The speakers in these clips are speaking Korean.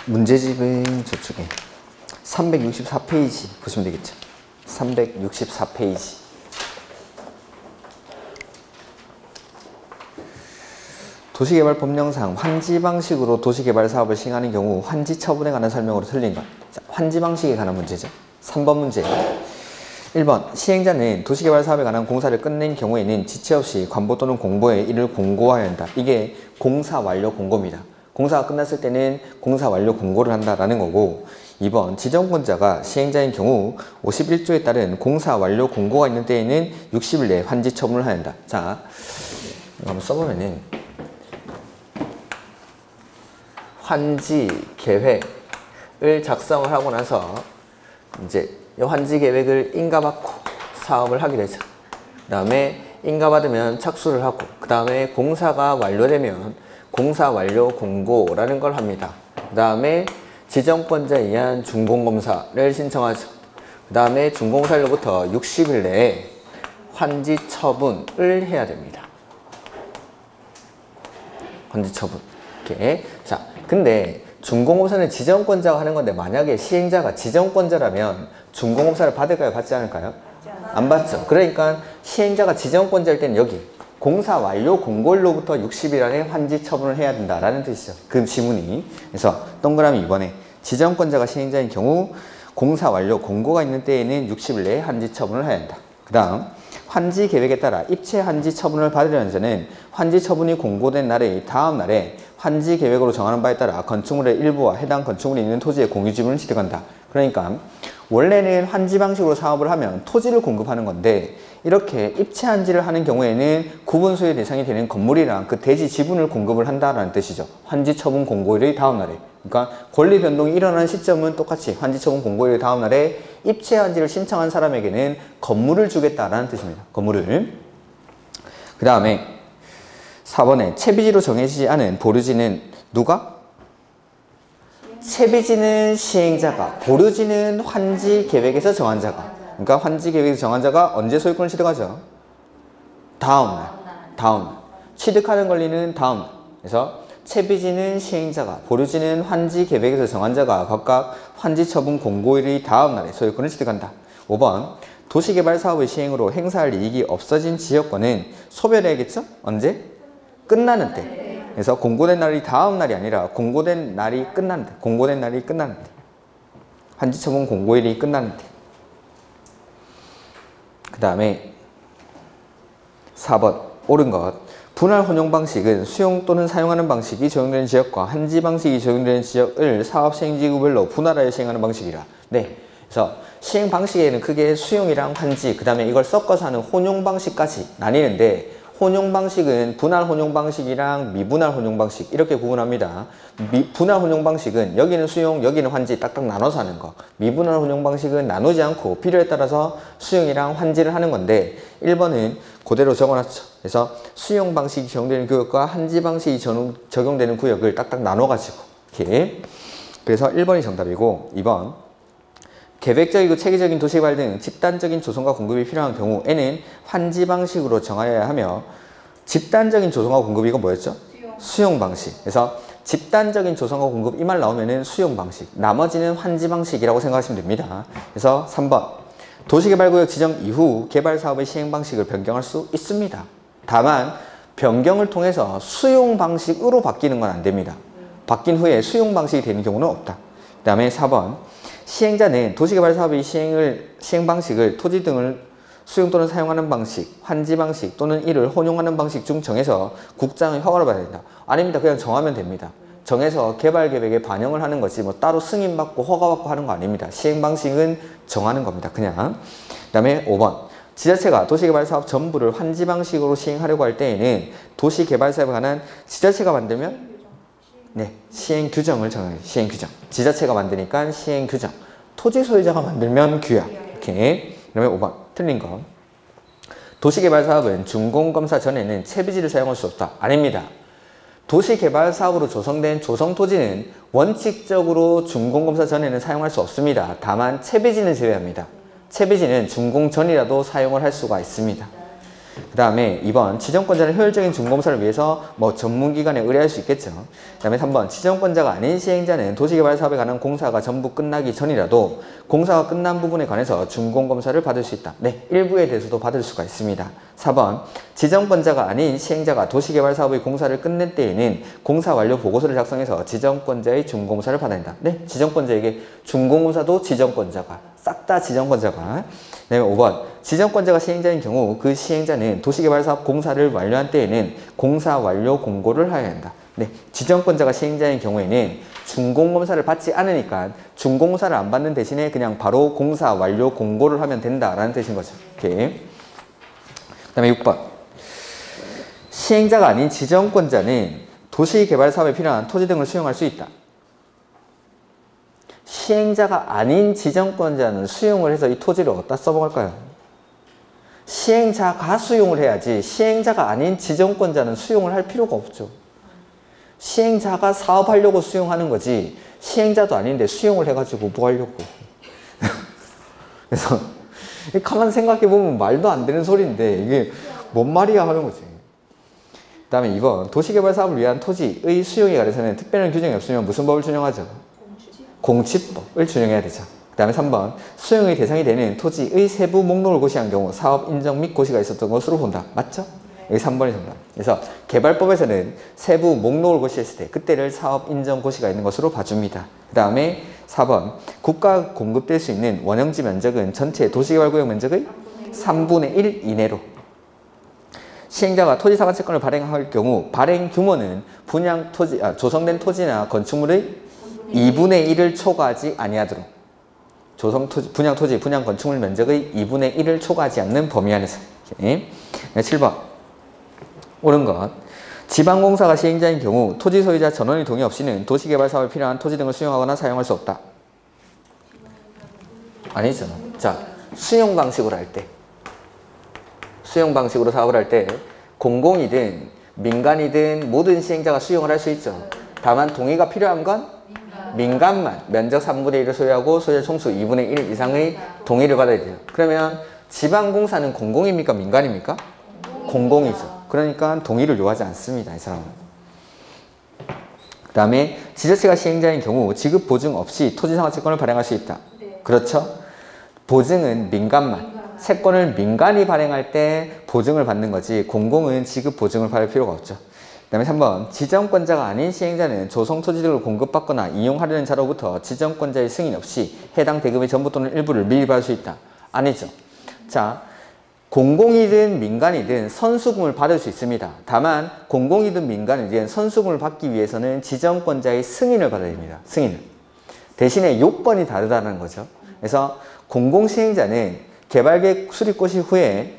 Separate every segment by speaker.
Speaker 1: 문제집은 저쪽에 364페이지 보시면 되겠죠. 364페이지. 도시개발법령상 환지 방식으로 도시개발 사업을 시행하는 경우 환지 처분에 관한 설명으로 틀린 것. 자, 환지 방식에 관한 문제죠. 3번 문제. 1번 시행자는 도시개발 사업에 관한 공사를 끝낸 경우에는 지체 없이 관보 또는 공보에 이를 공고하여야 한다. 이게 공사 완료 공고입니다. 공사가 끝났을 때는 공사 완료 공고를 한다라는 거고, 2번 지정권자가 시행자인 경우 51조에 따른 공사 완료 공고가 있는 때에는 60일 내에 환지 처분을 해야 한다. 자, 이거 한번 써보면은 환지 계획을 작성을 하고 나서 이제 이 환지 계획을 인가받고 사업을 하게 되죠. 그 다음에 인가받으면 착수를 하고, 그 다음에 공사가 완료되면 공사 완료 공고라는 걸 합니다. 그 다음에 지정권자에 의한 준공검사를 신청하죠. 그 다음에 준공사일로부터 60일 내에 환지 처분을 해야 됩니다. 환지 처분. 이렇게. 자, 근데 준공검사는 지정권자가 하는 건데, 만약에 시행자가 지정권자라면 준공검사를 받을까요? 받지 않을까요? 안 받죠. 그러니까 시행자가 지정권자일 때는 여기 공사 완료 공고일로부터 60일 안에 환지 처분을 해야 된다라는 뜻이죠. 그 지문이. 그래서 동그라미 2번에 지정권자가 시행자인 경우 공사 완료 공고가 있는 때에는 60일 내에 환지 처분을 해야 한다. 그 다음 환지 계획에 따라 입체 환지 처분을 받으려는 자는 환지 처분이 공고된 날의 다음 날에 환지 계획으로 정하는 바에 따라 건축물의 일부와 해당 건축물이 있는 토지의 공유지분을 취득한다. 그러니까 원래는 환지 방식으로 사업을 하면 토지를 공급하는 건데, 이렇게 입체 환지를 하는 경우에는 구분 소유 대상이 되는 건물이랑 그 대지 지분을 공급을 한다라는 뜻이죠. 환지 처분 공고일의 다음 날에. 그러니까 권리 변동이 일어나는 시점은 똑같이 환지 처분 공고일의 다음 날에 입체 환지를 신청한 사람에게는 건물을 주겠다라는 뜻입니다. 건물을. 그 다음에 4번에 채비지로 정해지지 않은 보류지는 누가? 채비지는 시행자가, 보류지는 환지 계획에서 정한 자가. 그러니까 환지 계획에서 정한 자가 언제 소유권을 취득하죠? 다음날. 다음날. 취득하는 권리는 다음날. 그래서 채비지는 시행자가, 보류지는 환지 계획에서 정한 자가 각각 환지 처분 공고일의 다음날에 소유권을 취득한다. 5번 도시개발 사업의 시행으로 행사할 이익이 없어진 지역권은 소멸해야겠죠? 언제? 끝나는 때. 그래서 공고된 날이 다음 날이 아니라 공고된 날이 끝나는 때. 공고된 날이 끝나는 때. 환지 처분 공고일이 끝나는 때. 그 다음에 4번 옳은 것. 분할 혼용 방식은 수용 또는 사용하는 방식이 적용되는 지역과 환지 방식이 적용되는 지역을 사업 시행지구별로 분할하여 시행하는 방식이라. 네. 그래서 시행 방식에는 크게 수용이랑 환지, 그 다음에 이걸 섞어서 하는 혼용 방식까지 나뉘는데, 혼용 방식은 분할 혼용 방식이랑 미분할 혼용 방식 이렇게 구분합니다. 분할 혼용 방식은 여기는 수용, 여기는 환지 딱딱 나눠서 하는 거. 미분할 혼용 방식은 나누지 않고 필요에 따라서 수용이랑 환지를 하는 건데, 1번은 그대로 적어놨죠. 그래서 수용 방식이 적용되는 구역과 환지 방식이 적용되는 구역을 딱딱 나눠가지고 이렇게. 그래서 1번이 정답이고, 2번 계획적이고 체계적인 도시개발 등 집단적인 조성과 공급이 필요한 경우에는 환지 방식으로 정하여야 하며, 집단적인 조성과 공급이 이거 뭐였죠? 수용 방식. 그래서 집단적인 조성과 공급 이 말 나오면은 수용 방식, 나머지는 환지 방식이라고 생각하시면 됩니다. 그래서 3번 도시개발구역 지정 이후 개발사업의 시행 방식을 변경할 수 있습니다. 다만 변경을 통해서 수용 방식으로 바뀌는 건 안 됩니다. 바뀐 후에 수용 방식이 되는 경우는 없다. 그 다음에 4번 시행자는 도시개발 사업의 시행 방식을 토지 등을 수용 또는 사용하는 방식, 환지 방식 또는 이를 혼용하는 방식 중 정해서 국장의 허가를 받아야 된다. 아닙니다. 그냥 정하면 됩니다. 정해서 개발 계획에 반영을 하는 거지 뭐 따로 승인받고 허가받고 하는 거 아닙니다. 시행 방식은 정하는 겁니다. 그냥. 그 다음에 5번 지자체가 도시개발 사업 전부를 환지 방식으로 시행하려고 할 때에는 도시개발 사업에 관한 지자체가 만들면 시행 규정을 정해요. 시행 규정. 지자체가 만드니까 시행 규정. 토지 소유자가 만들면 규약. 이렇게. 그다음에 5번 틀린 거. 도시개발 사업은 준공검사 전에는 채비지를 사용할 수 없다. 아닙니다. 도시개발 사업으로 조성된 조성토지는 원칙적으로 준공검사 전에는 사용할 수 없습니다. 다만 채비지는 제외합니다. 채비지는 준공 전이라도 사용을 할 수가 있습니다. 그 다음에 2번 지정권자는 효율적인 준공사를 위해서 뭐 전문기관에 의뢰할 수 있겠죠. 그 다음에 3번 지정권자가 아닌 시행자는 도시개발사업에 관한 공사가 전부 끝나기 전이라도 공사가 끝난 부분에 관해서 준공검사를 받을 수 있다. 네, 일부에 대해서도 받을 수가 있습니다. 4번 지정권자가 아닌 시행자가 도시개발사업의 공사를 끝낼 때에는 공사 완료 보고서를 작성해서 지정권자의 준공사를 받아야 한다. 네, 지정권자에게 준공검사도 지정권자가, 싹 다 지정권자가. 네, 5번 지정권자가 시행자인 경우 그 시행자는 도시개발사업 공사를 완료한 때에는 공사 완료 공고를 하여야 한다. 네, 지정권자가 시행자인 경우에는 준공검사를 받지 않으니까 준공검사를 안 받는 대신에 그냥 바로 공사 완료 공고를 하면 된다라는 뜻인 거죠. 오케이. 그 다음에 6번 시행자가 아닌 지정권자는 도시개발사업에 필요한 토지 등을 수용할 수 있다. 시행자가 아닌 지정권자는 수용을 해서 이 토지를 어디다 써먹을까요? 시행자가 수용을 해야지 시행자가 아닌 지정권자는 수용을 할 필요가 없죠. 시행자가 사업하려고 수용하는 거지 시행자도 아닌데 수용을 해가지고 뭐 하려고. 그래서 가만 생각해보면 말도 안 되는 소리인데 이게 뭔 말이야 하는 거지. 그 다음에 2번 도시개발사업을 위한 토지의 수용에 관해서는 특별한 규정이 없으면 무슨 법을 준용하죠? 공치법을 준용해야 되죠. 그 다음에 3번 수용의 대상이 되는 토지의 세부 목록을 고시한 경우 사업 인정 및 고시가 있었던 것으로 본다. 맞죠? 여기 3번이 정답. 그래서 개발법에서는 세부 목록을 고시했을 때 그때를 사업 인정 고시가 있는 것으로 봐줍니다. 그 다음에 4번 국가 공급될 수 있는 원형지 면적은 전체 도시개발구역 면적의 3분의 1 이내로. 시행자가 토지사관채권을 발행할 경우 발행 규모는 분양 토지, 조성된 토지나 건축물의 2분의 1을 초과하지 아니하도록. 분양 토지, 분양 건축물 면적의 2분의 1을 초과하지 않는 범위 안에서. 오케이. 7번 옳은 것. 지방공사가 시행자인 경우 토지 소유자 전원의 동의 없이는 도시개발 사업에 필요한 토지 등을 수용하거나 사용할 수 없다. 아니죠. 자, 수용 방식으로 할 때. 수용 방식으로 사업을 할 때 공공이든 민간이든 모든 시행자가 수용을 할 수 있죠. 다만 동의가 필요한 건 민간만 면적 3분의 1을 소유하고 소유자 총수 2분의 1 이상의 동의를 받아야 돼요. 그러면 지방공사는 공공입니까? 민간입니까? 공공이죠. 그러니까 동의를 요하지 않습니다. 이 사람은. 그 다음에 지자체가 시행자인 경우 지급 보증 없이 토지상환채권을 발행할 수 있다. 그렇죠? 보증은 민간만. 채권을 민간이 발행할 때 보증을 받는 거지 공공은 지급 보증을 받을 필요가 없죠. 그 다음에 3번 지정권자가 아닌 시행자는 조성 토지 등을 공급받거나 이용하려는 자로부터 지정권자의 승인 없이 해당 대금의 전부 또는 일부를 미리 받을 수 있다. 아니죠. 자, 공공이든 민간이든 선수금을 받을 수 있습니다. 다만 공공이든 민간이든 선수금을 받기 위해서는 지정권자의 승인을 받아야 됩니다. 승인을. 대신에 요건이 다르다는 거죠. 그래서 공공시행자는 개발계획 수립고시 후에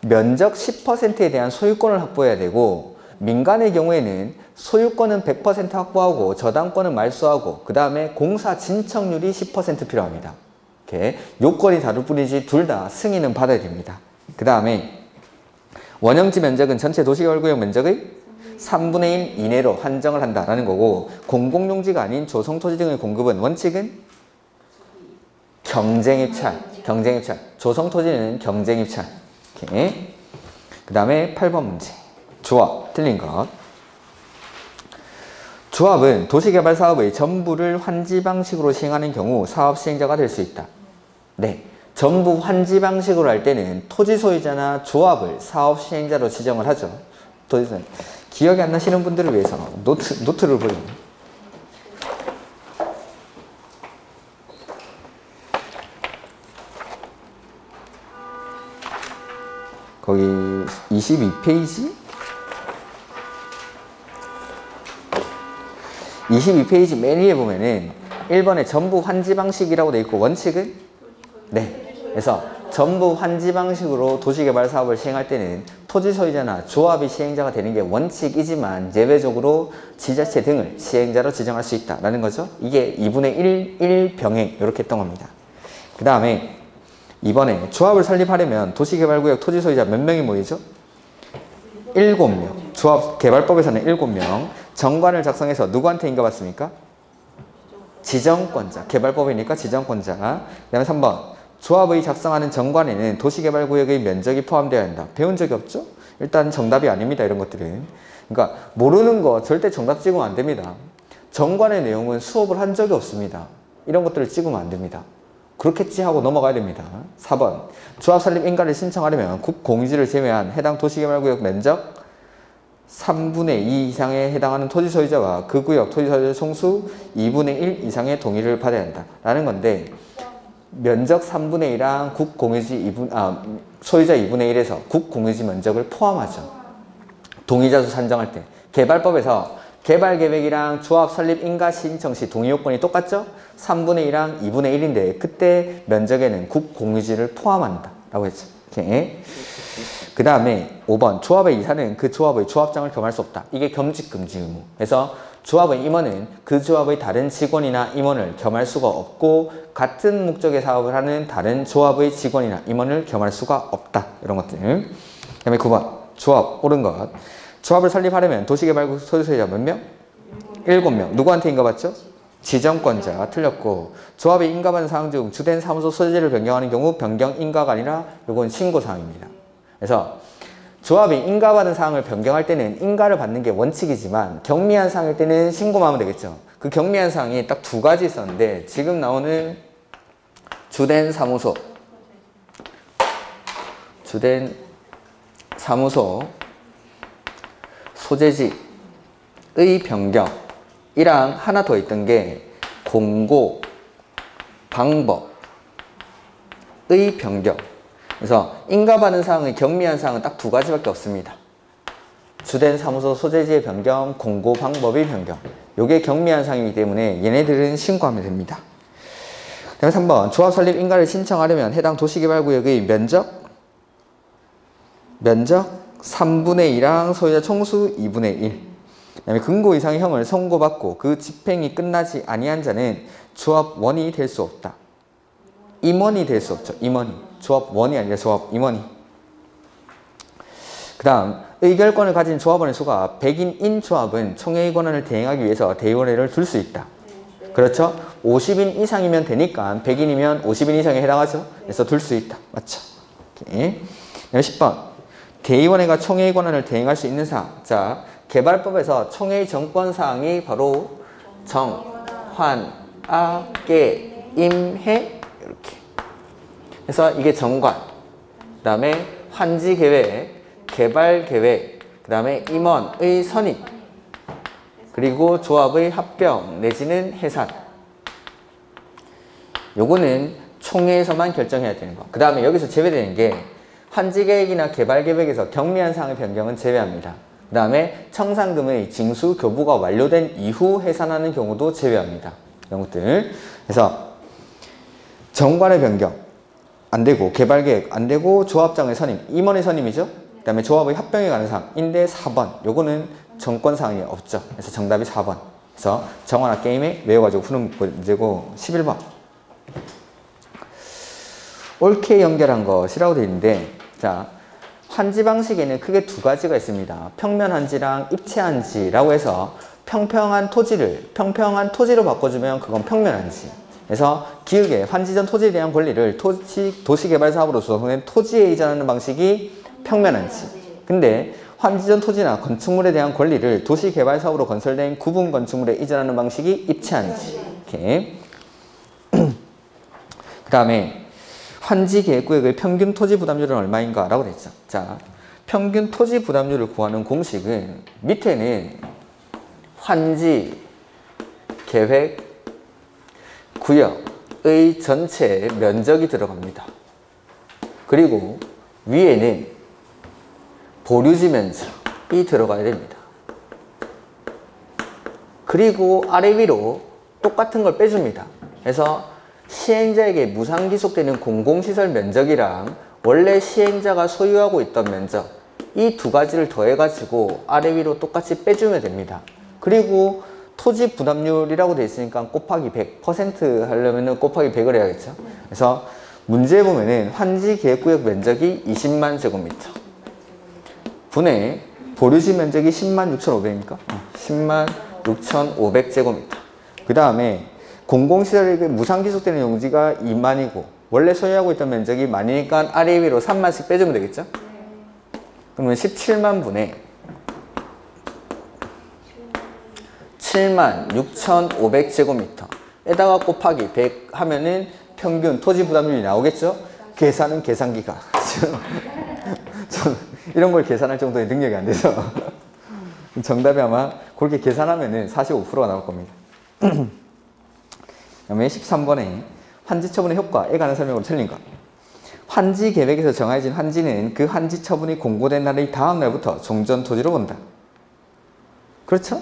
Speaker 1: 면적 10%에 대한 소유권을 확보해야 되고 민간의 경우에는 소유권은 100% 확보하고 저당권은 말소하고 그 다음에 공사 진척률이 10% 필요합니다. 이렇게 요건이 다를 뿐이지 둘 다 승인은 받아야 됩니다. 그 다음에 원형지 면적은 전체 도시개발구역 면적의 3분의 1 이내로 한정을 한다라는 거고 공공용지가 아닌 조성토지 등의 공급은 원칙은 경쟁입찰. 조성토지는 경쟁입찰. 오케이. 그 다음에 8번 문제. 조합. 틀린 것. 조합은 도시개발 사업의 전부를 환지 방식으로 시행하는 경우 사업 시행자가 될 수 있다. 네. 전부 환지 방식으로 할 때는 토지 소유자나 조합을 사업 시행자로 지정을 하죠. 기억이 안 나시는 분들을 위해서 노트를 보여요. 거기 22페이지? 22페이지 맨 위에 보면은 1번에 전부 환지 방식이라고 돼 있고 원칙은? 네. 그래서 전부 환지 방식으로 도시개발 사업을 시행할 때는 토지 소유자나 조합이 시행자가 되는 게 원칙이지만 예외적으로 지자체 등을 시행자로 지정할 수 있다라는 거죠. 이게 2분의 1 병행 이렇게 했던 겁니다. 그 다음에 이번에 조합을 설립하려면 도시개발구역 토지 소유자 몇 명이 모이죠? 7명. 조합 개발법에서는 7명. 정관을 작성해서 누구한테 인가받습니까? 지정권자. 개발법이니까 지정권자. 그 다음에 3번 조합의 작성하는 정관에는 도시개발구역의 면적이 포함되어야 한다. 배운 적이 없죠? 일단 정답이 아닙니다. 이런 것들은. 그러니까 모르는 거 절대 정답 찍으면 안 됩니다. 정관의 내용은 수업을 한 적이 없습니다. 이런 것들을 찍으면 안 됩니다. 그렇겠지 하고 넘어가야 됩니다. 4번 조합 설립 인가를 신청하려면 국공유지를 제외한 해당 도시개발구역 면적 3분의 2 이상에 해당하는 토지 소유자와 그 구역 토지 소유자 총수 2분의 1 이상의 동의를 받아야 한다 라는 건데, 면적 3분의 1이랑 국공유지 소유자 2분의 1에서 국공유지 면적을 포함하죠. 동의자 수 산정할 때. 개발법에서 개발계획이랑 조합 설립 인가 신청 시 동의 요건이 똑같죠? 3분의 1이랑 2분의 1인데 그때 면적에는 국공유지를 포함한다 라고 했죠. 오케이. 그 다음에 5번 조합의 이사는 그 조합의 조합장을 겸할 수 없다. 이게 겸직금지 의무. 그래서 조합의 임원은 그 조합의 다른 직원이나 임원을 겸할 수가 없고 같은 목적의 사업을 하는 다른 조합의 직원이나 임원을 겸할 수가 없다. 이런 것들. 그 다음에 9번 조합 옳은 것. 조합을 설립하려면 도시개발구 소유자 몇 명? 7명. 누구한테 인가받죠? 지정권자. 틀렸고 조합이 인가받은 사항 중 주된 사무소 소재를 변경하는 경우 변경 인가가 아니라 이건 신고사항입니다. 그래서 조합이 인가받은 사항을 변경할 때는 인가를 받는 게 원칙이지만 경미한 사항일 때는 신고만 하면 되겠죠. 그 경미한 사항이 딱 두 가지 있었는데 지금 나오는 주된 사무소 소재지의 변경이랑 하나 더 있던 게 공고 방법의 변경. 그래서 인가받은 사항의 경미한 사항은 딱 두 가지밖에 없습니다. 주된 사무소 소재지의 변경, 공고 방법의 변경. 요게 경미한 사항이기 때문에 얘네들은 신고하면 됩니다. 그 다음에 3번 조합 설립 인가를 신청하려면 해당 도시개발구역의 면적 3분의 2랑 소유자 총수 2분의 1. 그 다음에 근고 이상의 형을 선고받고 그 집행이 끝나지 아니한 자는 조합원이 될 수 없다. 임원이 될 수 없죠. 임원이. 조합원이 아니라 조합 임원이. 그 다음 의결권을 가진 조합원의 수가 100인인 조합은 총회의 권한을 대행하기 위해서 대의원회를 둘 수 있다. 그렇죠? 50인 이상이면 되니까 100인이면 50인 이상에 해당하죠. 그래서 둘 수 있다. 맞죠? 오케이. 10번 대의원회가 총회의 권한을 대행할 수 있는 사항. 자, 개발법에서 총회의 정권사항이 바로 정, 환, 아, 계, 임, 해 이렇게. 그래서 이게 정관, 그 다음에 환지계획, 개발계획, 그 다음에 임원의 선임, 그리고 조합의 합병 내지는 해산. 요거는 총회에서만 결정해야 되는 거. 그 다음에 여기서 제외되는 게 환지계획이나 개발계획에서 경미한 사항의 변경은 제외합니다. 그 다음에 청산금의 징수 교부가 완료된 이후 해산하는 경우도 제외합니다. 이런 것들. 그래서 정관의 변경 안 되고 개발계획 안 되고 조합장의 선임, 임원의 선임이죠. 그 다음에 조합의 합병에 관한 사항인데 4번 요거는 정권사항이 없죠. 그래서 정답이 4번. 그래서 정원학 게임에 외워가지고 푸는 문제고 11번 옳게 연결한 것이라고 되어 있는데, 자, 환지 방식에는 크게 두 가지가 있습니다. 평면 환지랑 입체 환지라고 해서 평평한 토지로 바꿔주면 그건 평면 환지. 그래서 기획에 환지전 토지에 대한 권리를 도시개발사업으로 조성된 토지에 이전하는 방식이 평면 환지. 근데 환지전 토지나 건축물에 대한 권리를 도시개발사업으로 건설된 구분 건축물에 이전하는 방식이 입체 환지. 이렇게. 그 다음에 환지 계획구역의 평균 토지 부담률은 얼마인가 라고 됐죠. 자, 평균 토지 부담률을 구하는 공식은 밑에는 환지 계획 구역의 전체 면적이 들어갑니다. 그리고 위에는 보류지 면적이 들어가야 됩니다. 그리고 아래 위로 똑같은 걸 빼줍니다. 그래서 시행자에게 무상기속되는 공공시설 면적이랑 원래 시행자가 소유하고 있던 면적, 이 두 가지를 더해가지고 아래 위로 똑같이 빼주면 됩니다. 그리고 토지 부담률이라고 되어 있으니까 곱하기 100% 하려면 곱하기 100을 해야겠죠. 그래서 문제에 보면은 환지 계획구역 면적이 20만 제곱미터 분의 보류지 면적이 10만 6,500이니까 10만 6,500 제곱미터. 그 다음에 공공시설에게 무상기속되는 용지가 2만이고 원래 소유하고 있던 면적이 많으니까 아래 위로 3만씩 빼주면 되겠죠? 그러면 17만 분의 76,500제곱미터 에다가 곱하기 100 하면은 평균 토지 부담률이 나오겠죠? 계산은 계산기가 이런 걸 계산할 정도의 능력이 안 돼서 정답이 아마 그렇게 계산하면은 45%가 나올 겁니다. 그다음에 13번에 환지 처분의 효과에 관한 설명으로 틀린 것. 환지 계획에서 정해진 환지는 그 환지 처분이 공고된 날의 다음 날부터 종전 토지로 본다. 그렇죠?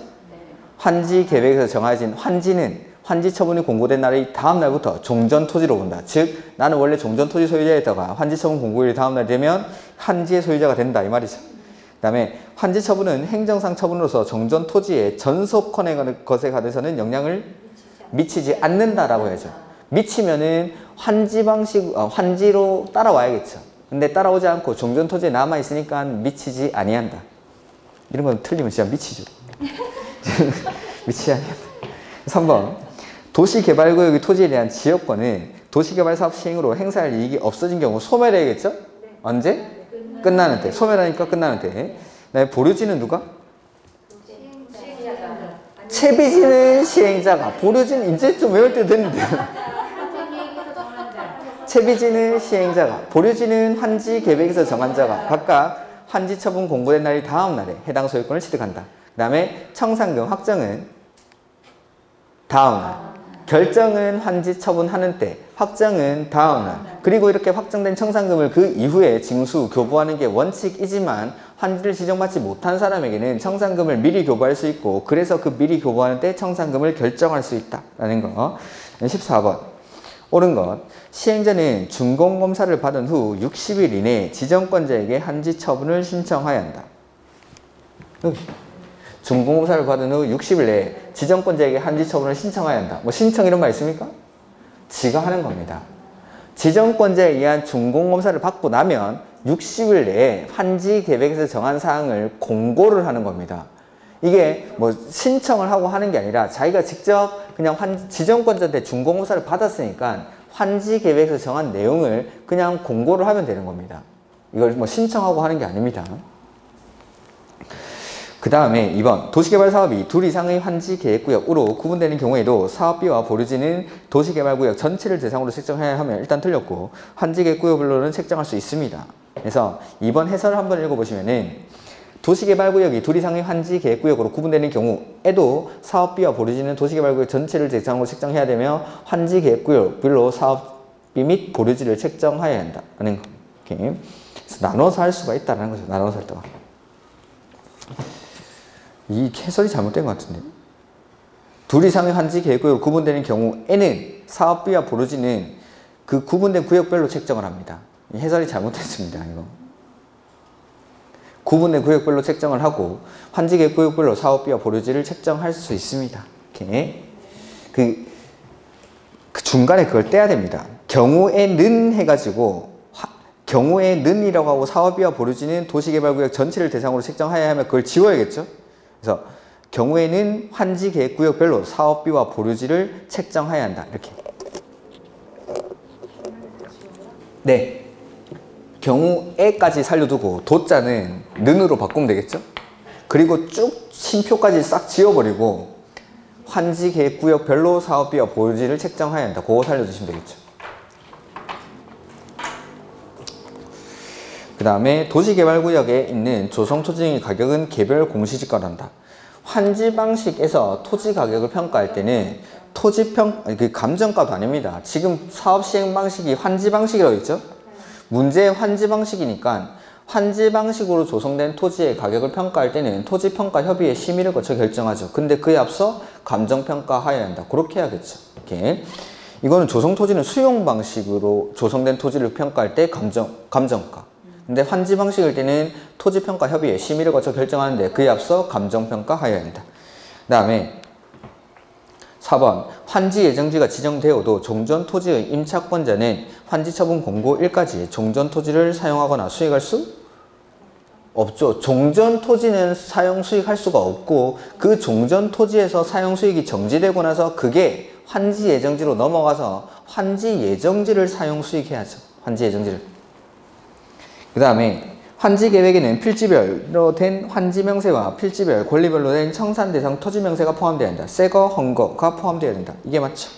Speaker 1: 환지 계획에서 정해진 환지는 환지 처분이 공고된 날의 다음 날부터 종전 토지로 본다. 즉 나는 원래 종전 토지 소유자였다가 환지 처분 공고일이 다음 날 되면 환지의 소유자가 된다 이 말이죠. 그 다음에 환지 처분은 행정상 처분으로서 종전 토지의 전속권의 것에 관해서는 영향을 미치지 않는다라고 해야죠. 미치면은 환지 방식 환지로 따라와야겠죠. 근데 따라오지 않고 종전 토지에 남아 있으니까 미치지 아니한다. 이런 건 틀리면 진짜 미치죠. 미치지 아니한다. 3번 도시개발구역의 토지에 대한 지역권은 도시개발사업 시행으로 행사할 이익이 없어진 경우 소멸해야겠죠? 언제? 끝나는 때. 소멸하니까 끝나는 때. 그다음에 보류지는 누가? 채비지는 시행자가. 보류지는 이제 좀 외울 때 됐는데. 채비지는 시행자가. 보류지는 환지 계획에서 정한 자가 각각 환지 처분 공고된 날이 다음 날에 해당 소유권을 취득한다. 그 다음에 청산금 확정은 다음 날. 결정은 환지 처분하는 때, 확정은 다음 날. 그리고 이렇게 확정된 청산금을 그 이후에 징수, 교부하는 게 원칙이지만 환지를 지정받지 못한 사람에게는 청산금을 미리 교부할 수 있고 그래서 그 미리 교부하는 때 청산금을 결정할 수 있다라는 거. 14번. 옳은 것. 시행자는 준공검사를 받은 후 60일 이내에 지정권자에게 환지 처분을 신청해야 한다. 준공검사를 받은 후 60일 내에 지정권자에게 환지 처분을 신청해야 한다. 뭐 신청 이런 말 있습니까? 지가 하는 겁니다. 지정권자에 의한 준공검사를 받고 나면 60일 내에 환지 계획에서 정한 사항을 공고를 하는 겁니다. 이게 뭐 신청을 하고 하는 게 아니라 자기가 직접 그냥 지정권자한테 준공검사를 받았으니까 환지 계획에서 정한 내용을 그냥 공고를 하면 되는 겁니다. 이걸 뭐 신청하고 하는 게 아닙니다. 그 다음에 2번 도시개발 사업이 둘 이상의 환지 계획구역으로 구분되는 경우에도 사업비와 보류지는 도시개발구역 전체를 대상으로 책정해야 하면 일단 틀렸고 환지 계획구역별로는 책정할 수 있습니다. 그래서 2번 해설을 한번 읽어보시면은 도시개발구역이 둘 이상의 환지 계획구역으로 구분되는 경우에도 사업비와 보류지는 도시개발구역 전체를 대상으로 책정해야 되며 환지 계획구역별로 사업비 및 보류지를 책정해야 한다는 거. 이렇게. 그래서 나눠서 할 수가 있다는 거죠. 나눠서 할 때가. 이 해설이 잘못된 것 같은데. 둘 이상의 환지 계획구역으로 구분되는 경우에는 사업비와 보류지는 그 구분된 구역별로 책정을 합니다. 이 해설이 잘못됐습니다. 이거. 구분된 구역별로 책정을 하고 환지 계획구역별로 사업비와 보류지를 책정할 수 있습니다. 이렇게. 그 중간에 그걸 떼야 됩니다. 경우에는 해가지고 경우에는이라고 하고 사업비와 보류지는 도시개발구역 전체를 대상으로 책정해야 하면 그걸 지워야겠죠. 그래서 경우에는 환지 계획구역별로 사업비와 보류지를 책정해야 한다. 이렇게. 네. 경우에까지 살려두고 도자는 는으로 바꾸면 되겠죠. 그리고 쭉 심표까지 싹 지워버리고 환지 계획구역별로 사업비와 보유지를 책정해야 한다. 그거 살려주시면 되겠죠. 그 다음에 도시개발구역에 있는 조성토지 가격은 개별 공시지가로 한다. 환지 방식에서 토지 가격을 평가할 때는 감정가도 아닙니다. 지금 사업 시행 방식이 환지 방식이라고 했죠. 문제의 환지 방식이니까 환지 방식으로 조성된 토지의 가격을 평가할 때는 토지평가협의회 심의를 거쳐 결정하죠. 근데 그에 앞서 감정평가하여야 한다. 그렇게 해야겠죠. 이렇게. 이거는 조성토지는 수용 방식으로 조성된 토지를 평가할 때 감정가. 근데 환지 방식일 때는 토지평가협의회 심의를 거쳐 결정하는데 그에 앞서 감정평가하여야 한다. 그 다음에 4번 환지 예정지가 지정되어도 종전토지의 임차권자는 환지처분 공고일까지 종전토지를 사용하거나 수익할 수 없죠. 종전토지는 사용 수익할 수가 없고 그 종전토지에서 사용 수익이 정지되고 나서 그게 환지 예정지로 넘어가서 환지 예정지를 사용 수익해야죠. 환지 예정지를. 그 다음에 환지 계획에는 필지별로 된 환지 명세와 필지별, 권리별로 된 청산 대상 토지 명세가 포함되어야 한다. 새거, 헌거가 포함되어야 된다. 이게 맞죠?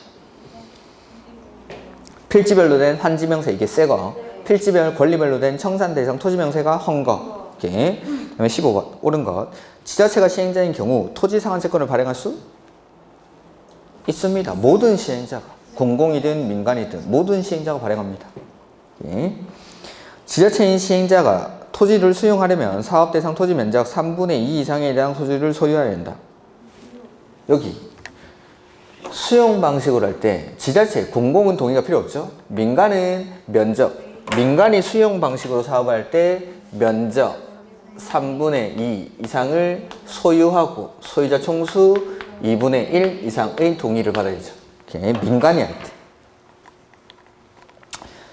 Speaker 1: 필지별로 된 환지 명세, 이게 새거. 필지별, 권리별로 된 청산 대상 토지 명세가 헌거. 이렇게. 그다음에 15번 옳은 것. 지자체가 시행자인 경우 토지 상한 채권을 발행할 수 있습니다. 모든 시행자가, 공공이든 민간이든 모든 시행자가 발행합니다. 예. 지자체인 시행자가 토지를 수용하려면 사업 대상 토지 면적 3분의 2 이상에 해당 토지를 소유해야 된다. 여기 수용 방식으로 할 때 지자체, 공공은 동의가 필요 없죠. 민간은 면적, 민간이 수용 방식으로 사업할 때 면적 3분의 2 이상을 소유하고 소유자 총수 2분의 1 이상의 동의를 받아야죠. 이렇게 민간이 할 때.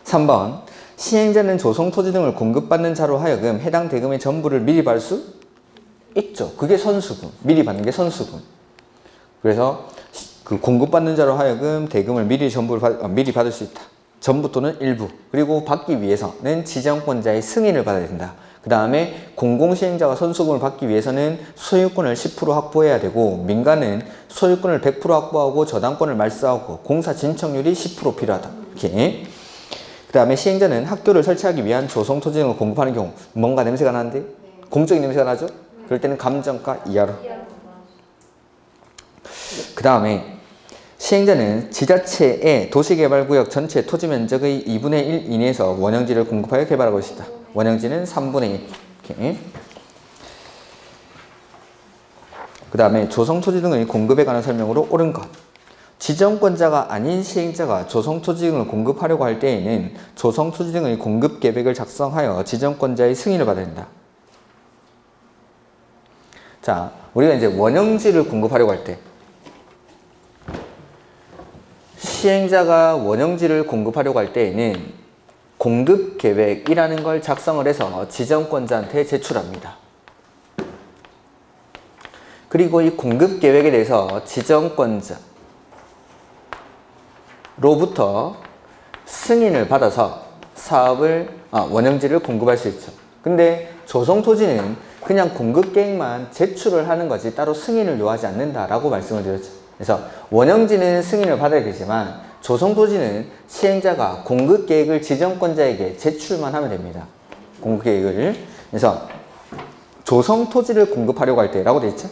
Speaker 1: 3번 시행자는 조성토지 등을 공급받는 자로 하여금 해당 대금의 전부를 미리 받을 수 있죠. 그게 선수분. 미리 받는 게 선수분. 그래서 그 공급받는 자로 하여금 대금을 미리 받을 수 있다. 전부 또는 일부. 그리고 받기 위해서는 지정권자의 승인을 받아야 된다. 그 다음에 공공시행자가 선수금을 받기 위해서는 소유권을 10% 확보해야 되고, 민간은 소유권을 100% 확보하고 저당권을 말소하고 공사 진척률이 10% 필요하다. 이렇게. 그 다음에 시행자는 학교를 설치하기 위한 조성토지 등을 공급하는 경우 뭔가 냄새가 나는데? 공적인 냄새가 나죠? 그럴 때는 감정가 이하로. 그 다음에 시행자는 지자체의 도시개발구역 전체 토지 면적의 2분의 1 이내에서 원형지를 공급하여 개발하고 있다. 원형지는 3분의 1. 이렇게. 그 다음에 조성토지 등의 공급에 관한 설명으로 옳은 것. 지정권자가 아닌 시행자가 조성토지 등을 공급하려고 할 때에는 조성토지 등의 공급 계획을 작성하여 지정권자의 승인을 받아야 된다. 자, 우리가 이제 원형지를 공급하려고 할 때 시행자가 원형지를 공급하려고 할 때에는 공급계획이라는 걸 작성을 해서 지정권자한테 제출합니다. 그리고 이 공급계획에 대해서 지정권자로부터 승인을 받아서 원형지를 공급할 수 있죠. 근데 조성토지는 그냥 공급계획만 제출을 하는 거지 따로 승인을 요하지 않는다라고 말씀을 드렸죠. 그래서 원형지는 승인을 받아야 되지만 조성토지는 시행자가 공급계획을 지정권자에게 제출만 하면 됩니다. 공급계획을. 그래서 조성토지를 공급하려고 할 때라고 되어 있죠.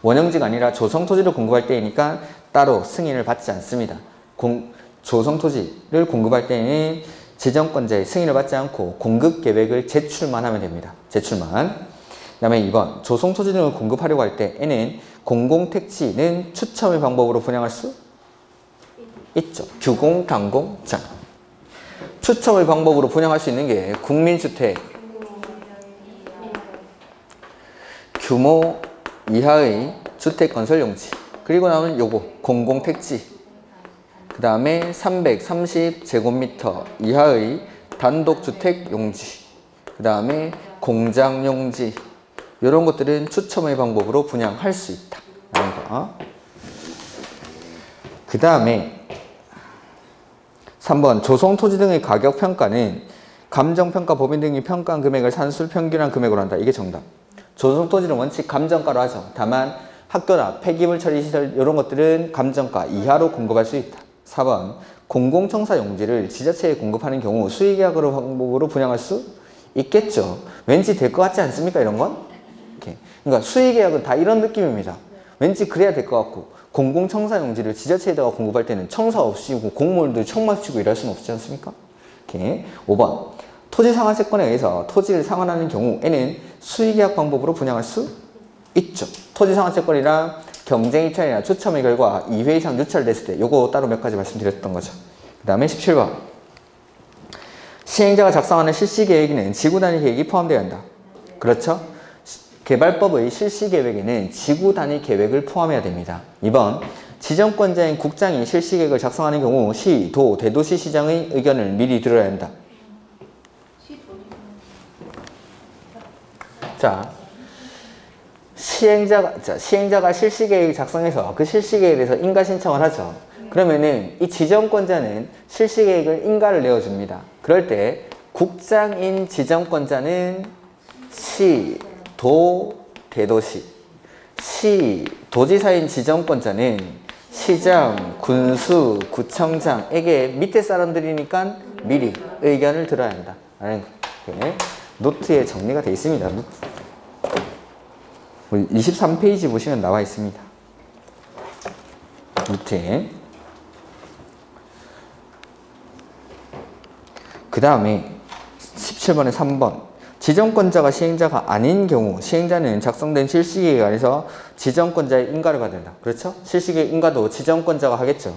Speaker 1: 원형지가 아니라 조성토지를 공급할 때이니까 따로 승인을 받지 않습니다. 조성토지를 공급할 때는 지정권자의 승인을 받지 않고 공급계획을 제출만 하면 됩니다. 제출만. 그 다음에 2번 조성토지 등을 공급하려고 할 때에는 공공택지는 추첨의 방법으로 분양할 수 있죠. 규공, 단공, 자. 추첨의 방법으로 분양할 수 있는 게 국민주택 규모 이하의 주택건설용지, 그리고 나오는 요거 공공택지, 그 다음에 330제곱미터 이하의 단독주택용지, 그 다음에 공장용지, 이런 것들은 추첨의 방법으로 분양할 수 있다. 그 다음에 3번 조성토지 등의 가격평가는 감정평가 법인 등이 평가한 금액을 산술 평균한 금액으로 한다. 이게 정답. 조성토지는 원칙 감정가로 하죠. 다만 학교나 폐기물 처리시설 이런 것들은 감정가 이하로 공급할 수 있다. 4번 공공청사 용지를 지자체에 공급하는 경우 수의계약으로 방법으로 분양할 수 있겠죠. 왠지 될 것 같지 않습니까? 이런 건? 이렇게. 그러니까 수의계약은 다 이런 느낌입니다. 왠지 그래야 될 것 같고, 공공청사 용지를 지자체에다가 공급할 때는 청사 없이 공무원들 청 맞추고 일할 수는 없지 않습니까? 이렇게. 5번 토지 상환세권에 의해서 토지를 상환하는 경우에는 수의계약 방법으로 분양할 수 있죠. 토지 상환세권이랑 경쟁입찰이나 추첨의 결과 2회 이상 유찰됐을 때 요거 따로 몇 가지 말씀드렸던 거죠. 그 다음에 17번 시행자가 작성하는 실시계획에는 지구단위 계획이 포함되어야 한다. 그렇죠? 개발법의 실시계획에는 지구단위 계획을 포함해야 됩니다. 2번 지정권자인 국장이 실시계획을 작성하는 경우 시, 도, 대도시시장의 의견을 미리 들어야 한다. 자, 시행자가 실시계획을 작성해서 그 실시계획에 대해서 인가 신청을 하죠. 그러면은 이 지정권자는 실시계획을 인가를 내어줍니다. 그럴 때 국장인 지정권자는 시, 도, 대도시, 시, 도지사인 지정권자는 시장, 군수, 구청장에게 밑에 사람들이니까 미리 의견을 들어야 한다. 라는 게 노트에 정리가 되어 있습니다. 23페이지 보시면 나와 있습니다. 노트에. 그 다음에 17번에 3번. 지정권자가 시행자가 아닌 경우 시행자는 작성된 실시계획 안에서 지정권자의 인가를 받는다. 그렇죠? 실시계획 인가도 지정권자가 하겠죠.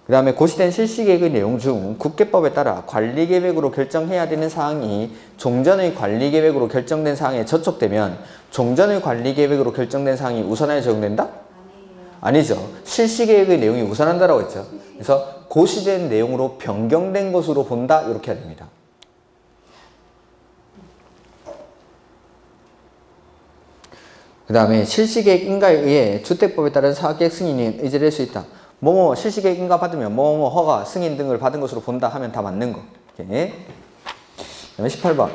Speaker 1: 그 다음에 고시된 실시계획의 내용 중 국계법에 따라 관리계획으로 결정해야 되는 사항이 종전의 관리계획으로 결정된 사항에 저촉되면 종전의 관리계획으로 결정된 사항이 우선하여 적용된다? 아니죠. 실시계획의 내용이 우선한다라고 했죠. 그래서 고시된 내용으로 변경된 것으로 본다. 이렇게 해야 됩니다. 그 다음에 실시계획 인가에 의해 주택법에 따른 사업계획 승인인 의제를 할 수 있다. 뭐뭐 실시계획 인가 받으면 뭐뭐 허가, 승인 등을 받은 것으로 본다 하면 다 맞는 거. 오케이. 그 다음에 18번.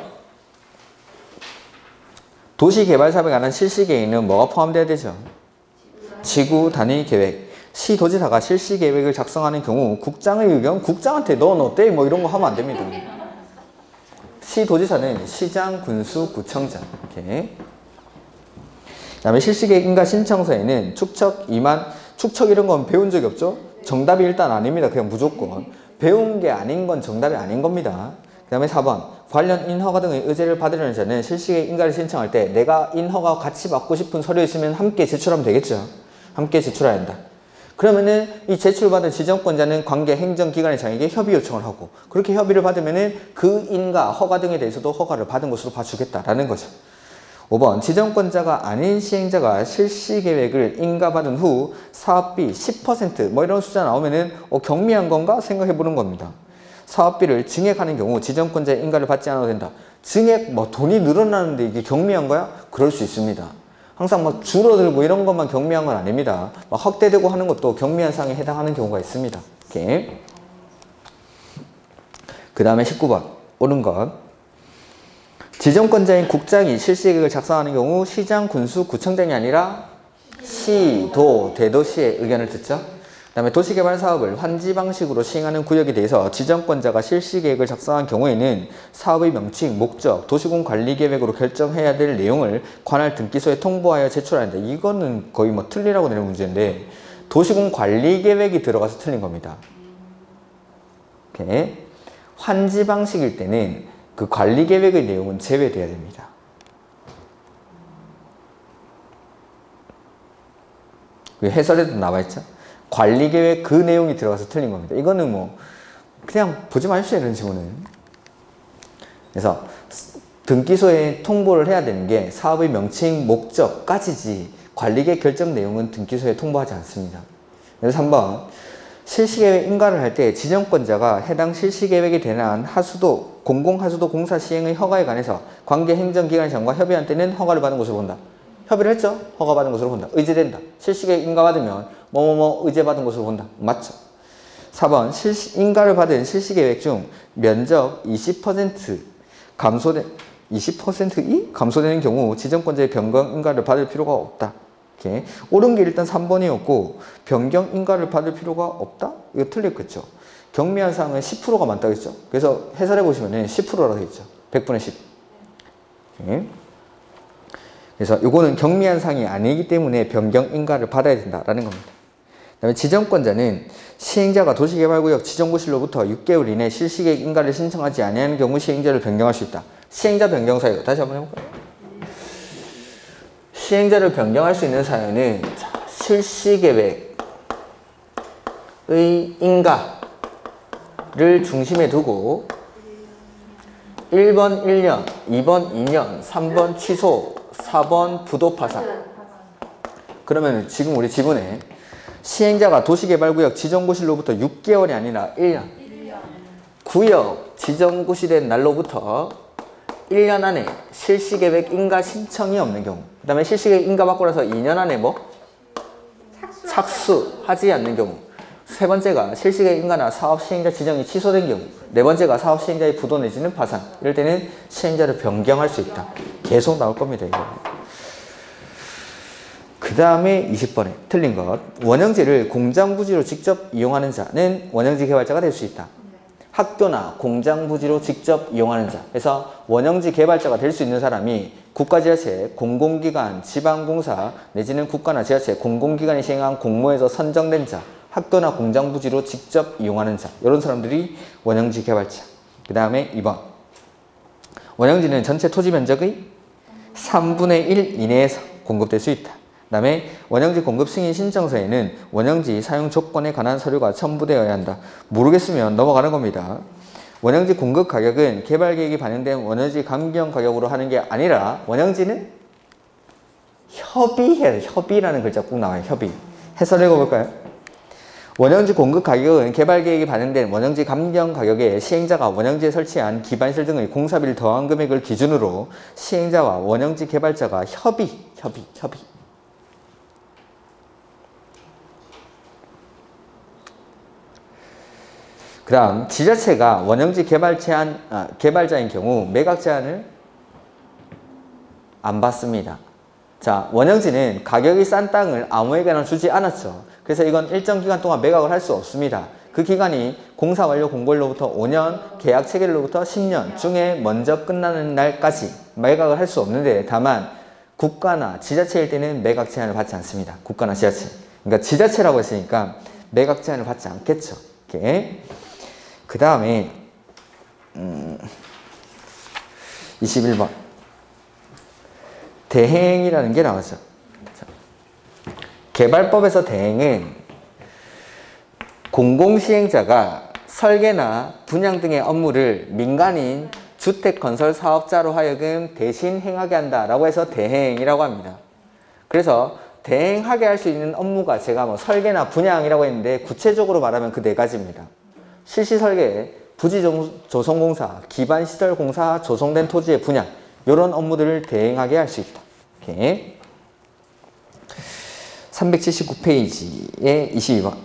Speaker 1: 도시개발사업에 관한 실시계획에는 뭐가 포함되어야 되죠? 지구 단위 계획. 시도지사가 실시계획을 작성하는 경우 국장의 의견, 국장한테 넌 어때? 뭐 이런 거 하면 안 됩니다. 시도지사는 시장, 군수, 구청장. 오케이. 그 다음에 실시계획 인가 신청서에는 축척 이런 건 배운 적이 없죠? 정답이 일단 아닙니다. 그냥 무조건. 배운 게 아닌 건 정답이 아닌 겁니다. 그 다음에 4번. 관련 인허가 등의 의제를 받으려는 자는 실시계획 인가를 신청할 때 내가 인허가 같이 받고 싶은 서류 있으면 함께 제출하면 되겠죠? 함께 제출해야 한다. 그러면은 이 제출받은 지정권자는 관계 행정기관의 장에게 협의 요청을 하고 그렇게 협의를 받으면은 그 인가, 허가 등에 대해서도 허가를 받은 것으로 봐주겠다라는 거죠. 5번. 지정권자가 아닌 시행자가 실시계획을 인가받은 후 사업비 10% 뭐 이런 숫자 나오면은 경미한 건가 생각해보는 겁니다. 사업비를 증액하는 경우 지정권자의 인가를 받지 않아도 된다. 증액 뭐 돈이 늘어나는데 이게 경미한 거야? 그럴 수 있습니다. 항상 막 줄어들고 이런 것만 경미한 건 아닙니다. 막 확대되고 하는 것도 경미한 사항에 해당하는 경우가 있습니다. 오케이. 그 다음에 19번. 옳은 것. 지정권자인 국장이 실시계획을 작성하는 경우 시장, 군수, 구청장이 아니라 시, 도, 대도시의 의견을 듣죠. 그 다음에 도시개발 사업을 환지 방식으로 시행하는 구역에 대해서 지정권자가 실시계획을 작성한 경우에는 사업의 명칭, 목적, 도시군 관리계획으로 결정해야 될 내용을 관할 등기소에 통보하여 제출해야 한다. 이거는 거의 뭐 틀리라고 내는 문제인데 도시군 관리계획이 들어가서 틀린 겁니다. 오케이. 환지 방식일 때는 그 관리계획의 내용은 제외돼야 됩니다. 해설에도 나와있죠? 관리계획 그 내용이 들어가서 틀린 겁니다. 이거는 뭐 그냥 보지 마십시오. 이런 지문은. 그래서 등기소에 통보를 해야 되는 게 사업의 명칭, 목적까지지 관리계획 결정 내용은 등기소에 통보하지 않습니다. 그래서 3번. 실시계획 인가를 할 때 지정권자가 해당 실시계획에 대한 하수도, 공공하수도 공사 시행의 허가에 관해서 관계 행정기관의 장과 협의한 때는 허가를 받은 것으로 본다. 협의를 했죠? 허가 받은 것으로 본다. 의제된다. 실시계획 인가 받으면 뭐뭐뭐 의제 받은 것으로 본다. 맞죠? 4번. 인가를 받은 실시계획 중 면적 20% 감소된 20%이 감소되는 경우 지정권자의 변경 인가를 받을 필요가 없다. 이렇게. 옳은 게 일단 3번이었고 변경 인가를 받을 필요가 없다? 이거 틀렸겠죠. 경미한 사항은 10%가 많다고 했죠. 그래서 해설해 보시면 10%라고 했죠. 100분의 10. 이렇게. 그래서 이거는 경미한 사항이 아니기 때문에 변경 인가를 받아야 된다라는 겁니다. 그 다음에 지정권자는 시행자가 도시개발구역 지정고시로부터 6개월 이내 실시계획 인가를 신청하지 아니하는 경우 시행자를 변경할 수 있다. 시행자 변경 사유 다시 한번 해볼까요? 시행자를 변경할 수 있는 사유는 실시계획의 인가를 중심에 두고 1번 1년, 2번 2년, 3번 취소, 4번 부도 파산. 그러면 지금 우리 지문에 시행자가 도시개발구역 지정고시로부터 6개월이 아니라 1년. 구역 지정고시된 날로부터 1년 안에 실시계획 인가 신청이 없는 경우, 그 다음에 실시계획 인가 받고 나서 2년 안에 뭐? 착수하지 않는 경우. 세 번째가 실시계획 인가나 사업 시행자 지정이 취소된 경우. 네 번째가 사업 시행자의 부도 내지는 파산. 이럴 때는 시행자를 변경할 수 있다. 계속 나올 겁니다, 이거. 그 다음에 20번에 틀린 것. 원형지를 공장 부지로 직접 이용하는 자는 원형지 개발자가 될 수 있다. 학교나 공장 부지로 직접 이용하는 자. 그래서 원형지 개발자가 될 수 있는 사람이 국가지자체, 공공기관, 지방공사 내지는 국가나 지자체, 공공기관이 시행한 공모에서 선정된 자. 학교나 공장 부지로 직접 이용하는 자. 이런 사람들이 원형지 개발자. 그 다음에 2번. 원형지는 전체 토지 면적의 3분의 1 이내에서 공급될 수 있다. 그 다음에 원형지 공급 승인 신청서에는 원형지 사용 조건에 관한 서류가 첨부되어야 한다. 모르겠으면 넘어가는 겁니다. 원형지 공급 가격은 개발 계획이 반영된 원형지 감경 가격으로 하는 게 아니라 원형지는 협의해야 돼. 협의라는 글자 꼭 나와요. 협의. 해설 읽어볼까요? 원형지 공급 가격은 개발 계획이 반영된 원형지 감경 가격에 시행자가 원형지에 설치한 기반시설 등의 공사비를 더한 금액을 기준으로 시행자와 원형지 개발자가 협의. 그 다음 지자체가 원형지 개발자인 경우 매각 제한을 안 받습니다. 자, 원형지는 가격이 싼 땅을 아무에게나 주지 않았죠. 그래서 이건 일정 기간 동안 매각을 할 수 없습니다. 그 기간이 공사 완료 공고일로부터 5년, 계약 체결로부터 10년 중에 먼저 끝나는 날까지 매각을 할 수 없는데, 다만 국가나 지자체일 때는 매각 제한을 받지 않습니다. 국가나 지자체. 그러니까 지자체라고 했으니까 매각 제한을 받지 않겠죠. 이렇게. 그 다음에 21번 대행이라는 게 나왔죠. 개발법에서 대행은 공공시행자가 설계나 분양 등의 업무를 민간인 주택건설사업자로 하여금 대신 행하게 한다라고 해서 대행이라고 합니다. 그래서 대행하게 할 수 있는 업무가 제가 뭐 설계나 분양이라고 했는데 구체적으로 말하면 그 네 가지입니다. 실시설계, 부지조성공사, 기반시설공사, 조성된 토지의 분양, 이런 업무들을 대행하게 할 수 있다. 이렇게. 379페이지에 22번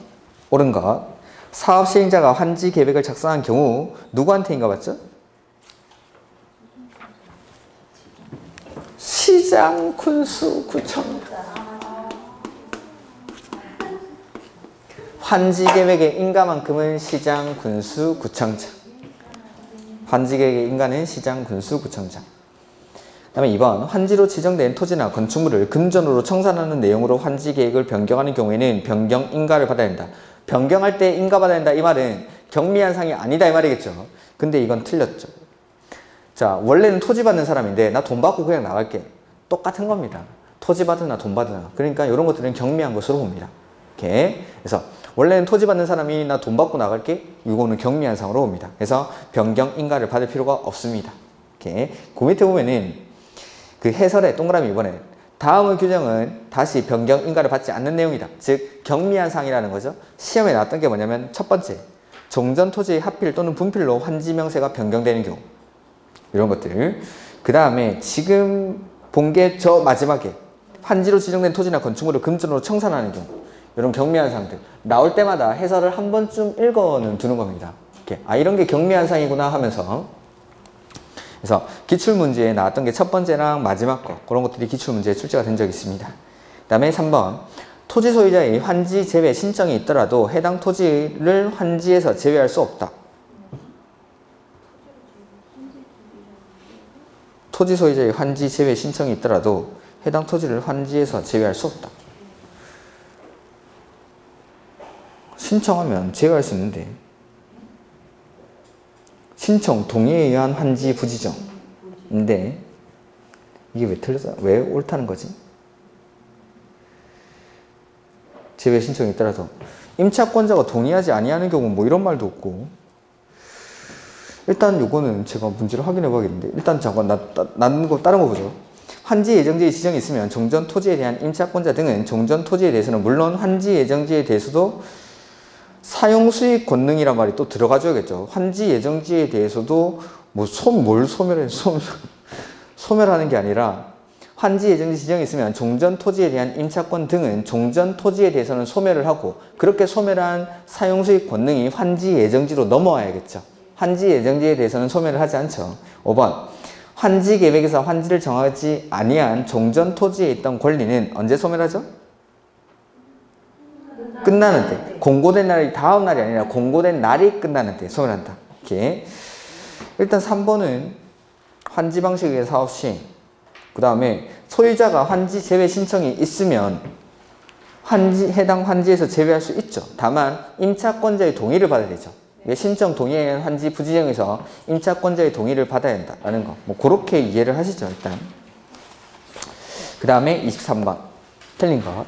Speaker 1: 옳은 것. 사업 시행자가 환지 계획을 작성한 경우 누구한테 인가받죠? 시장, 군수, 구청. 환지 계획의 인가만큼은 시장, 군수, 구청장. 환지 계획의 인가는 시장, 군수, 구청장. 그 다음에 2번 환지로 지정된 토지나 건축물을 금전으로 청산하는 내용으로 환지 계획을 변경하는 경우에는 변경 인가를 받아야 된다. 변경할 때 인가 받아야 된다 이 말은 경미한 상이 아니다 이 말이겠죠. 근데 이건 틀렸죠. 자, 원래는 토지 받는 사람인데 나 돈 받고 그냥 나갈게. 똑같은 겁니다. 토지 받으나 돈 받으나. 그러니까 이런 것들은 경미한 것으로 봅니다. 이렇게. 그래서 원래는 토지 받는 사람이 나 돈 받고 나갈게. 이거는 경미한 상으로 봅니다. 그래서 변경 인가를 받을 필요가 없습니다. 이렇게. 그 밑에 보면은 그 해설에 동그라미 이번에 다음의 규정은 다시 변경 인가를 받지 않는 내용이다. 즉 경미한 상이라는 거죠. 시험에 나왔던 게 뭐냐면 첫 번째 종전 토지의 합필 또는 분필로 환지 명세가 변경되는 경우 이런 것들. 그 다음에 지금 본 게 저 마지막에 환지로 지정된 토지나 건축물을 금전으로 청산하는 경우 이런 경미한 상들 나올 때마다 해설을 한 번쯤 읽어는 두는 겁니다. 이렇게. 아, 이런 게 경미한 상이구나 하면서. 그래서 기출문제에 나왔던 게 첫 번째랑 마지막 거 그런 것들이 기출문제에 출제가 된 적이 있습니다. 그 다음에 3번 토지 소유자의 환지 제외 신청이 있더라도 해당 토지를 환지에서 제외할 수 없다. 토지 소유자의 환지 제외 신청이 있더라도 해당 토지를 환지에서 제외할 수 없다. 신청하면 제외할 수 있는데 신청 동의에 의한 환지 부지정인데 이게 왜 틀렸어? 왜 옳다는 거지? 제외 신청이 있더라도 임차권자가 동의하지 아니하는 경우 뭐 이런 말도 없고. 일단 요거는 제가 문제를 확인해 봐야겠는데 일단 잠깐 다른 거 보죠. 환지 예정지의 지정이 있으면 종전 토지에 대한 임차권자 등은 종전 토지에 대해서는 물론 환지 예정지에 대해서도 사용수익 권능이란 말이 또 들어가줘야겠죠. 환지 예정지에 대해서도 뭐 뭘 소멸해. 소멸하는 게 아니라 환지 예정지 지정이 있으면 종전 토지에 대한 임차권 등은 종전 토지에 대해서는 소멸을 하고 그렇게 소멸한 사용수익 권능이 환지 예정지로 넘어와야겠죠. 환지 예정지에 대해서는 소멸을 하지 않죠. 5번 환지 계획에서 환지를 정하지 아니한 종전 토지에 있던 권리는 언제 소멸하죠? 끝나는 때. 공고된 날이 다음 날이 아니라 공고된 날이 끝나는 때 소멸한다. 이렇게. 일단 3번은 환지 방식의 사업 시행. 그 다음에 소유자가 환지 제외 신청이 있으면 해당 환지에서 제외할 수 있죠. 다만 임차권자의 동의를 받아야 되죠. 신청 동의에 의한 환지 부지정에서 임차권자의 동의를 받아야 한다라는 거. 뭐 그렇게 이해를 하시죠, 일단. 그 다음에 23번. 틀린 것.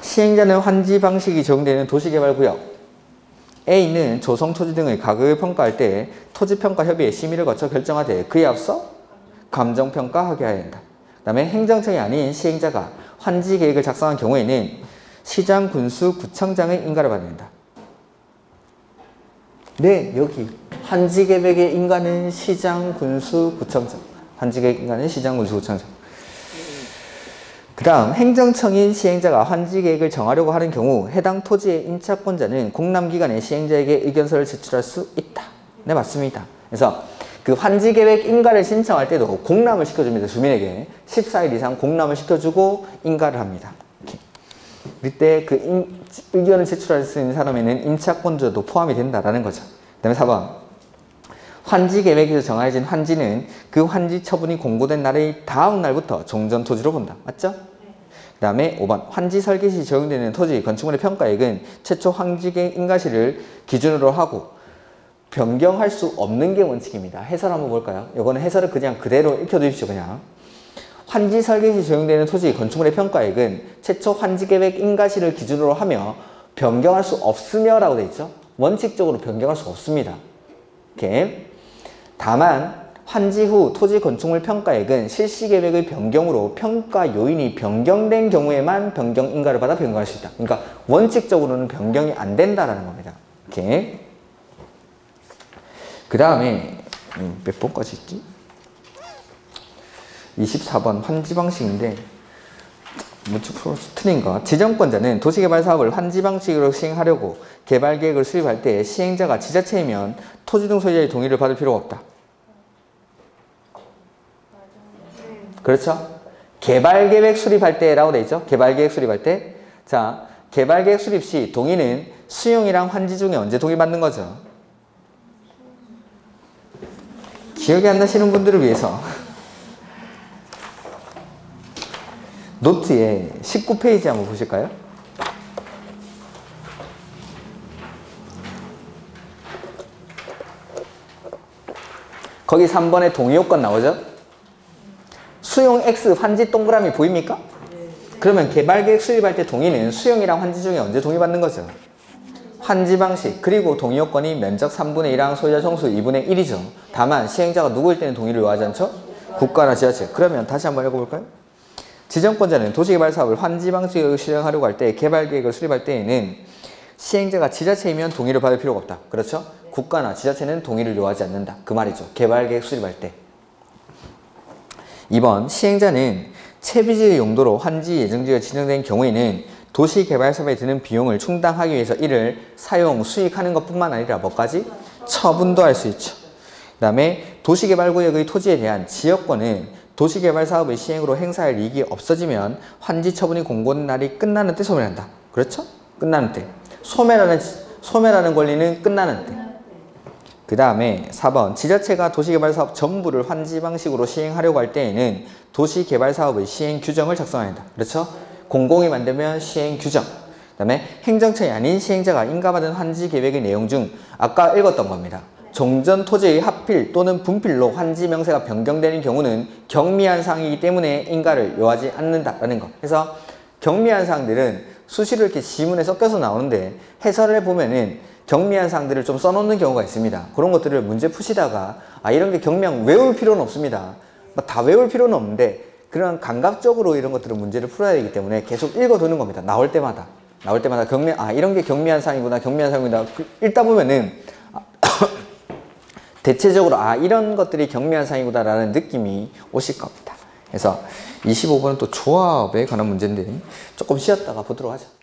Speaker 1: 시행자는 환지 방식이 적용되는 도시개발구역. A는 조성 토지 등의 가격을 평가할 때 토지평가협의회 심의를 거쳐 결정하되 그에 앞서 감정평가하게 해야 한다. 그 다음에 행정청이 아닌 시행자가 환지 계획을 작성한 경우에는 시장, 군수, 구청장의 인가를 받아야 한다. 네, 여기 환지 계획의 인가는 시장, 군수, 구청장. 환지 계획 인가는 시장, 군수, 구청장. 그 다음 행정청인 시행자가 환지 계획을 정하려고 하는 경우 해당 토지의 임차권자는 공람기관의 시행자에게 의견서를 제출할 수 있다. 네, 맞습니다. 그래서 그 환지 계획 인가를 신청할 때도 공람을 시켜줍니다. 주민에게 14일 이상 공람을 시켜주고 인가를 합니다. 이렇게. 이때 그 의견을 제출할 수 있는 사람에는 임차권자도 포함이 된다라는 거죠. 그 다음에 4번 환지 계획에서 정해진 환지는 그 환지 처분이 공고된 날의 다음 날부터 종전 토지로 본다. 맞죠? 그 다음에 5번 환지 설계 시 적용되는 토지 건축물의 평가액은 최초 환지 계획 인가시를 기준으로 하고 변경할 수 없는 게 원칙입니다. 해설 한번 볼까요? 이거는 해설을 그냥 그대로 읽혀두십시오. 그냥 환지 설계 시 적용되는 토지 건축물의 평가액은 최초 환지 계획 인가시를 기준으로 하며 변경할 수 없으며 라고 되어 있죠. 원칙적으로 변경할 수 없습니다. 이렇게. 다만 환지 후 토지 건축물 평가액은 실시 계획의 변경으로 평가 요인이 변경된 경우에만 변경 인가를 받아 변경할 수 있다. 그러니까 원칙적으로는 변경이 안 된다라는 겁니다. 이렇게. 그 다음에 몇 번까지 있지? 24번 환지 방식인데 문제 풀어서 틀린 거. 지정권자는 도시개발 사업을 환지 방식으로 시행하려고 개발계획을 수립할 때 시행자가 지자체이면 토지 등 소유자의 동의를 받을 필요가 없다. 그렇죠? 개발계획 수립할 때라고 되어 있죠? 개발계획 수립할 때. 자, 개발계획 수립 시 동의는 수용이랑 환지 중에 언제 동의받는 거죠? 기억이 안 나시는 분들을 위해서 노트에 19페이지 한번 보실까요? 거기 3번에 동의요건 나오죠? 수용 X 환지 동그라미 보입니까? 그러면 개발계획 수립할 때 동의는 수용이랑 환지 중에 언제 동의받는 거죠? 환지 방식 그리고 동의요건이 면적 3분의 1랑 소유자 총수 2분의 1이죠. 다만 시행자가 누구일 때는 동의를 요하지 않죠? 국가나 지자체. 그러면 다시 한번 읽어볼까요? 지정권자는 도시개발 사업을 환지 방식으로 실행하려고 할 때 개발계획을 수립할 때에는 시행자가 지자체이면 동의를 받을 필요가 없다. 그렇죠? 국가나 지자체는 동의를 요하지 않는다. 그 말이죠. 개발계획 수립할 때. 2번 시행자는 채비지의 용도로 환지 예정지가 지정된 경우에는 도시개발사업에 드는 비용을 충당하기 위해서 이를 사용, 수익하는 것뿐만 아니라 뭐까지? 처분도 할 수 있죠. 그 다음에 도시개발구역의 토지에 대한 지역권은 도시개발사업의 시행으로 행사할 이익이 없어지면 환지 처분이 공고된 날이 끝나는 때 소멸한다. 그렇죠? 끝나는 때. 소멸하는 권리는 끝나는 때. 그 다음에 4번 지자체가 도시개발사업 전부를 환지 방식으로 시행하려고 할 때에는 도시개발사업의 시행 규정을 작성해야 한다. 그렇죠? 공공이 만들면 시행 규정. 그 다음에 행정청이 아닌 시행자가 인가받은 환지 계획의 내용 중 아까 읽었던 겁니다. 종전 토지의 합필 또는 분필로 환지 명세가 변경되는 경우는 경미한 사항이기 때문에 인가를 요하지 않는다라는 거. 그래서 경미한 사항들은 수시로 이렇게 지문에 섞여서 나오는데 해설을 해보면은 경미한 사항들을 좀 써놓는 경우가 있습니다. 그런 것들을 문제 푸시다가 이런 게 경미한 외울 필요는 없습니다. 다 외울 필요는 없는데 그런 감각적으로 이런 것들을 문제를 풀어야 되기 때문에 계속 읽어두는 겁니다. 나올 때마다 이런 게 경미한 사항이구나, 경미한 사항이구나. 읽다 보면은 대체적으로 이런 것들이 경미한 사항이구나라는 느낌이 오실 겁니다. 그래서 25번은 또 조합에 관한 문제인데 조금 쉬었다가 보도록 하죠.